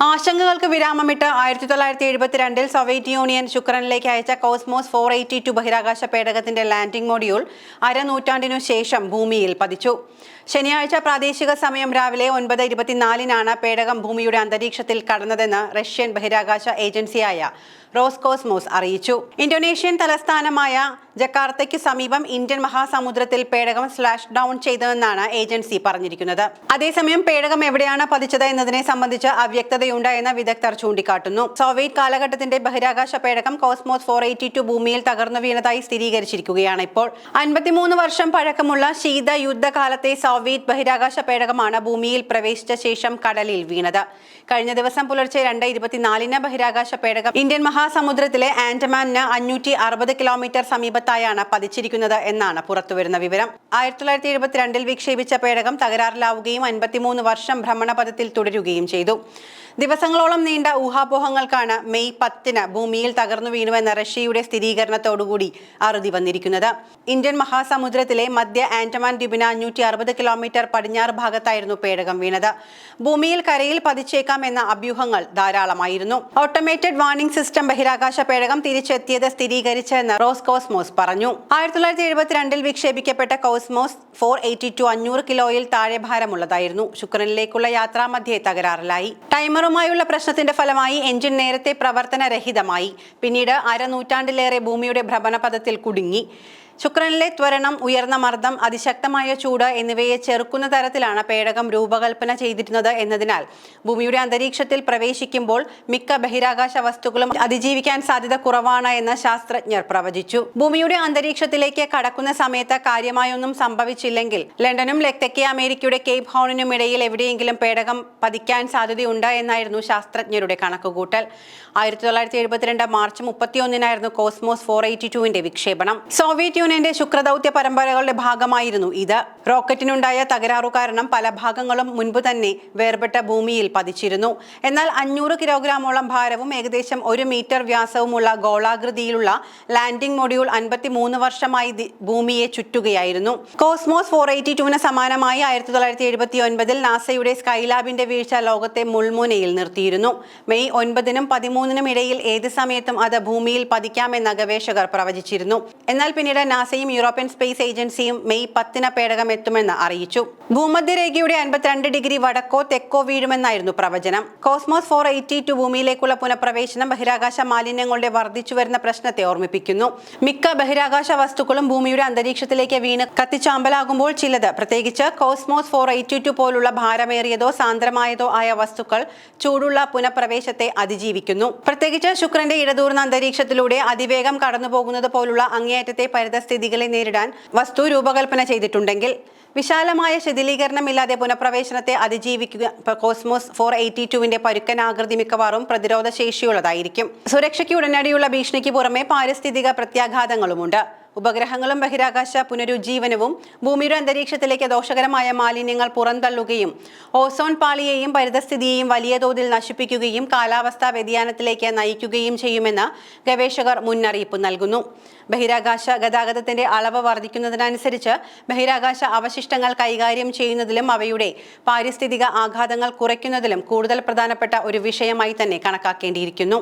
ആശങ്കകൾക്ക് വിരാമമിട്ട് 1972 Soviet union ശുക്രനിലേക്ക് അയച്ച cosmos 482 ബഹിരാകാശ പേടകത്തിന്റെ landing module അരനൂറ്റാണ്ടിനു ശേഷം ഭൂമിയിൽ പതിച്ചു. ശനിയാഴ്ച പ്രാദേശിക സമയം രാവിലെ 9:24 പേടകം ഭൂമിയുടെ അന്തരീക്ഷത്തിൽ കടന്നതെന്ന് റഷ്യൻ ബഹിരാകാശ ഏജൻസിയായ റോസ്കോസ്മോസ് അറിയിച്ചു. ഇന്തോനേഷ്യൻ തലസ്ഥാനമായ ജക്കാർത്തയ്ക്ക് സമീപം ഇന്ത്യൻ മഹാസമുദ്രത്തിൽ പേടകം സ്ലാഷ് ഡൗൺ ചെയ്തതെന്നാണ് ഏജൻസി പറഞ്ഞിരിക്കുന്നത്. അതേസമയം പേടകം എവിടെയാണ് പതിച്ചത് എന്നതിനെ സംബന്ധിച്ച് അവ്യക്തതയുണ്ട് എന്ന് വിദഗ്ധർ ചൂണ്ടിക്കാട്ടുന്നു. സോവിയറ്റ് കാലഘട്ടത്തിന്റെ ബഹിരാകാശ പേടകം കോസ്മോസ് 482 ഭൂമിയിൽ തകർന്നു വീണതായി സ്ഥിരീകരിച്ചിരിക്കുകയാണ്. ഇപ്പോൾ 53 വർഷം പഴക്കമുള്ള ശീത യുദ്ധകാലത്തെ സോവിയറ്റ് ബഹിരാകാശ പേടകമാണ് ഭൂമിയിൽ പ്രവേശിച്ച ശേഷം കടലിൽ വീണത്. കഴിഞ്ഞ ദിവസം പുലർച്ചെ 2:24 ബഹിരാകാശ പേടകം ഇന്ത്യൻ മഹാസമുദ്രത്തിലെ ആൻഡമാനിന് 560 കിലോമീറ്റർ സമീപത്തായാണ് പതിച്ചിരിക്കുന്നത് എന്നാണ് പുറത്തുവരുന്ന വിവരം. 1972 വിക്ഷേപിച്ച പേടകം തകരാറിലാവുകയും 53 വർഷം ഭ്രമണപഥത്തിൽ തുടരുകയും ചെയ്തു. ദിവസങ്ങളോളം നീണ്ട ഊഹാപോഹങ്ങൾക്കാണ് മെയ് 10 ഭൂമിയിൽ തകർന്നു വീണുവെന്ന റഷ്യയുടെ സ്ഥിരീകരണത്തോടുകൂടി അറുതി വന്നിരിക്കുന്നത്. ഇന്ത്യൻ മഹാസമുദ്രത്തിലെ മധ്യ ആൻഡമാൻ ദ്വീപിന് 560 കിലോമീറ്റർ പടിഞ്ഞാറ് ഭാഗത്തായിരുന്നു പേടകം വീണത്. ഭൂമിയിൽ കരയിൽ പതിച്ചേക്കാം എന്ന അഭ്യൂഹങ്ങൾ ധാരാളമായിരുന്നു. ഓട്ടോമേറ്റഡ് വാർണിംഗ് സിസ്റ്റം ബഹിരാകാശ പേടകം തിരിച്ചെത്തിയത് സ്ഥിരീകരിച്ചെന്ന് റോസ്കോസ്മോസ് പറഞ്ഞു. 1972 വിക്ഷേപിക്കപ്പെട്ട കോസ്മോസ് 482 500 കിലോയിൽ താഴെ ഭാരമുള്ളതായിരുന്നു. ശുക്രനിലേക്കുള്ള യാത്രാമധ്യേ തകരാറിലായി. ടൈമറുമായുള്ള പ്രശ്നത്തിന്റെ ഫലമായി എഞ്ചിൻ നേരത്തെ പ്രവർത്തനരഹിതമായി. പിന്നീട് അരനൂറ്റാണ്ടിലേറെ ഭൂമിയുടെ ഭ്രമണപഥത്തിൽ കുടുങ്ങി. ശുക്രനിലെ ത്വരണം, ഉയർന്ന മർദ്ദം, അതിശക്തമായ ചൂട് എന്നിവയെ ചെറുക്കുന്ന തരത്തിലാണ് പേടകം രൂപകൽപ്പന ചെയ്തിരുന്നത് എന്നതിനാൽ ഭൂമിയുടെ അന്തരീക്ഷത്തിൽ പ്രവേശിക്കുമ്പോൾ മിക്ക ബഹിരാകാശ വസ്തുക്കളും അതിജീവിക്കാൻ സാധ്യത കുറവാണ് എന്ന് ശാസ്ത്രജ്ഞർ പ്രവചിച്ചു. ഭൂമിയുടെ അന്തരീക്ഷത്തിലേക്ക് കടക്കുന്ന സമയത്ത് കാര്യമായൊന്നും സംഭവിച്ചില്ലെങ്കിൽ ലണ്ടനും തെക്കേ അമേരിക്കയുടെ കേപ്പ് ഹോണിനും ഇടയിൽ എവിടെയെങ്കിലും പേടകം പതിക്കാൻ സാധ്യതയുണ്ട് എന്നായിരുന്നു ശാസ്ത്രജ്ഞരുടെ കണക്കുകൂട്ടൽ. 1972 മാർച്ച് 31 കോസ്മോസ് 482 വിക്ഷേപണം. സോവിയറ്റ് യൂണിയന്റെ ശുക്രദൗത്യ പരമ്പരകളുടെ ഭാഗമായിരുന്നു ഇത്. റോക്കറ്റിനുണ്ടായ തകരാറു കാരണം പല ഭാഗങ്ങളും മുൻപ് തന്നെ വേർപെട്ട ഭൂമിയിൽ പതിച്ചിരുന്നു. എന്നാൽ 500 കിലോഗ്രാമോളം ഭാരവും ഏകദേശം 1 മീറ്റർ വ്യാസവുമുള്ള ഗോളാകൃതിയിലുള്ള ലാൻഡിംഗ് മൊഡ്യൂൾ 53 വർഷമായി ഭൂമിയെ ചുറ്റുകയായിരുന്നു. കോസ്മോസ് 482 സമാനമായി 1979 നാസയുടെ സ്കൈലാബിന്റെ വീഴ്ച ലോകത്തെ മുൾമുനയിൽ നിർത്തിയിരുന്നു. മെയ് 9-നും 13-നും ഇടയിൽ ഏത് സമയത്തും അത് ഭൂമിയിൽ പതിക്കാമെന്ന് ഗവേഷകർ പ്രവചിച്ചിരുന്നു. എന്നാൽ പിന്നീട് നാസയും യൂറോപ്യൻ സ്പേസ് ഏജൻസിയും മെയ് 10 പേടകം എത്തുമെന്ന് അറിയിച്ചു. ഭൂമധ്യരേഖയുടെ 52 ഡിഗ്രി വടക്കോ തെക്കോ വീഴുമെന്നായിരുന്നു പ്രവചനം. കോസ്മോസ് 482 ഭൂമിയിലേക്കുള്ള പുനഃപ്രവേശനം ബഹിരാകാശ മാലിന്യങ്ങളുടെ വർദ്ധിച്ചുവരുന്ന പ്രശ്നത്തെ ഓർമ്മിപ്പിക്കുന്നു. മിക്ക ബഹിരാകാശ വസ്തുക്കളും ഭൂമിയുടെ അന്തരീക്ഷത്തിലേക്ക് വീണ് കത്തിച്ചാമ്പലാകുമ്പോൾ ചിലത്, പ്രത്യേകിച്ച് കോസ്മോസ് 482 പോലുള്ള ഭാരമേറിയതോ സാന്ദ്രമായതോ ആയ വസ്തുക്കൾ ചൂടുള്ള പുനഃപ്രവേശത്തെ അതിജീവിക്കുന്നു. പ്രത്യേകിച്ച് ശുക്രന്റെ ഇടതൂർന്ന അന്തരീക്ഷത്തിലൂടെ അതിവേഗം കടന്നുപോകുന്നത് പോലുള്ള അങ്ങേയറ്റത്തെ പരിതസ്ഥിതികളെ നേരിടാൻ വസ്തു രൂപകൽപ്പന ചെയ്തിട്ടുണ്ടെങ്കിൽ വിശാലമായ ശിഥിലീകരണമില്ലാതെ പുനഃപ്രവേശനത്തെ അതിജീവിക്കുക. കോസ്മോസ് 482 പരുക്കൻ ആകൃതി മിക്കവാറും പ്രതിരോധ ശേഷിയുള്ളതായിരിക്കും. സുരക്ഷയ്ക്ക് ഉടനടിയുള്ള ഭീഷണിക്ക് പുറമെ പാരിസ്ഥിതിക പ്രത്യാഘാതങ്ങളുമുണ്ട്. ഉപഗ്രഹങ്ങളും ബഹിരാകാശ പുനരുജ്ജീവനവും ഭൂമിയുടെ അന്തരീക്ഷത്തിലേക്ക് ദോഷകരമായ മാലിന്യങ്ങൾ പുറന്തള്ളുകയും ഓസോൺ പാളിയെയും പരിതസ്ഥിതിയെയും വലിയ തോതിൽ നശിപ്പിക്കുകയും കാലാവസ്ഥാ വ്യതിയാനത്തിലേക്ക് നയിക്കുകയും ചെയ്യുമെന്ന് ഗവേഷകർ മുന്നറിയിപ്പ് നൽകുന്നു. ബഹിരാകാശ ഗതാഗതത്തിന്റെ അളവ് വർദ്ധിക്കുന്നതിനനുസരിച്ച് ബഹിരാകാശ അവശിഷ്ടങ്ങൾ കൈകാര്യം ചെയ്യുന്നതിലും അവയുടെ പാരിസ്ഥിതിക ആഘാതങ്ങൾ കുറയ്ക്കുന്നതിലും കൂടുതൽ പ്രധാനപ്പെട്ട ഒരു വിഷയമായി തന്നെ കണക്കാക്കേണ്ടിയിരിക്കുന്നു.